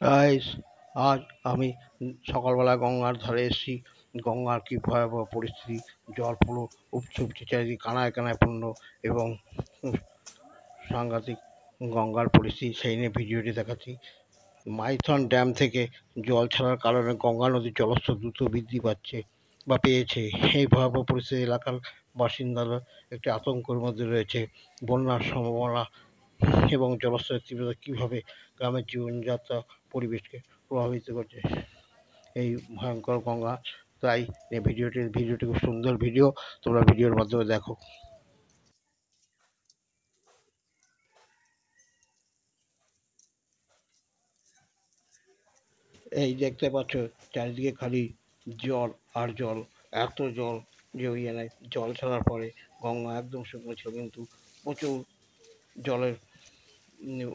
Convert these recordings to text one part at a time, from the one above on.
Guys, আজ আমি সকালবেলা গঙ্গার ধারে এসেছি। গঙ্গার কি ভয়াবহ পরিস্থিতি! জল পুরো উপচে উপচে চারিদিকে কানায় কানায় পূর্ণ এবং সাংঘাতিক গঙ্গার পরিস্থিতি সেই নিয়ে ভিডিওটি দেখাচ্ছি। মাইথন ড্যাম থেকে জল ছাড়ার কারণে গঙ্গা নদীর জলস্তর দ্রুত বৃদ্ধি পাচ্ছে বা পেয়েছে। এই ভয়াবহ পরিস্থিতি এলাকার বাসিন্দারা একটি আতঙ্কের মধ্যে রয়েছে। বন্যার সম্ভাবনা এবং জলস্তরের তীব্রতা কীভাবে গ্রামের জীবনযাত্রা পরিবেশকে প্রভাবিত করছে এই ভয়ঙ্কর গঙ্গা। তাই এই ভিডিওটি খুব সুন্দর ভিডিও, তোমরা ভিডিওর মাধ্যমে দেখো। এই দেখতে পাচ্ছ চারিদিকে খালি জল আর জল, এত জল যে ওই এলাকায় জল ছাড়ার পরে গঙ্গা একদম শুকনো ছিল, কিন্তু প্রচুর জলের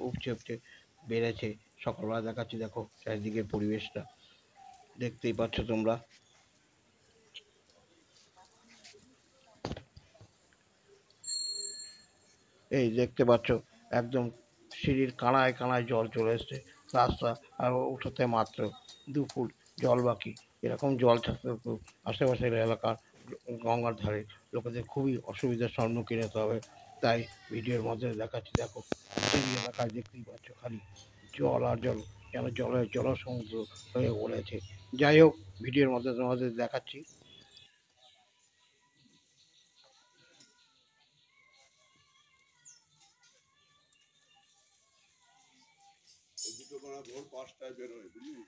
উপচে উপচে বেড়েছে। সকালবেলা দেখাচ্ছি, দেখো চারিদিকের পরিবেশটা দেখতেই পাচ্ছ তোমরা। এই দেখতে পাচ্ছ একদম সিঁড়ির কানায় কানায় জল চলে এসছে। রাস্তা আর উঠোতে মাত্র 2 ফুট জল বাকি। এরকম জল থাকতে তো আশেপাশের এলাকার গঙ্গার ধারে লোকেদের খুবই অসুবিধার সম্মুখীন হতে হবে। তাই ভিডিওর মাধ্যমে দেখাচ্ছি, দেখো সেই এলাকায় দেখতেই পাচ্ছ খালি জল আর জল, যেন জলের জলসমুদ্র হয়ে পড়েছে। যাই হোক, ভিডিওর মধ্যে তোমাদের দেখাচ্ছি। দুটো মারা ভোর 5টায় বেরোয়, বুঝলি?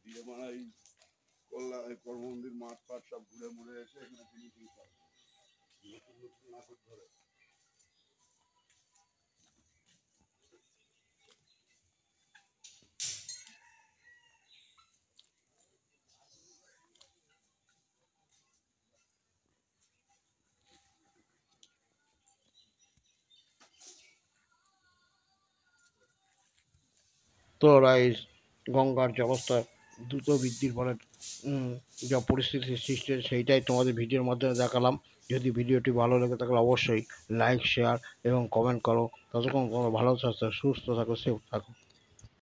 দিয়ে মারা এই কল মন্দির মাঠ ফাট সব ঘুরে মুড়ে এসে এখানে ফিনিশিং করে নতুন নতুন নাটক ধরে। তো রাইস, গঙ্গার জলস্তর দ্রুত বৃদ্ধির ফলে যা পরিস্থিতির সৃষ্টি হয়েছে সেইটাই তোমাদের ভিডিওর মাধ্যমে দেখালাম। যদি ভিডিওটি ভালো লেগে থাকলে অবশ্যই লাইক, শেয়ার এবং কমেন্ট করো। ততক্ষণ তোমরা ভালো থাকো, সুস্থ থাকো, সেফ থাকো।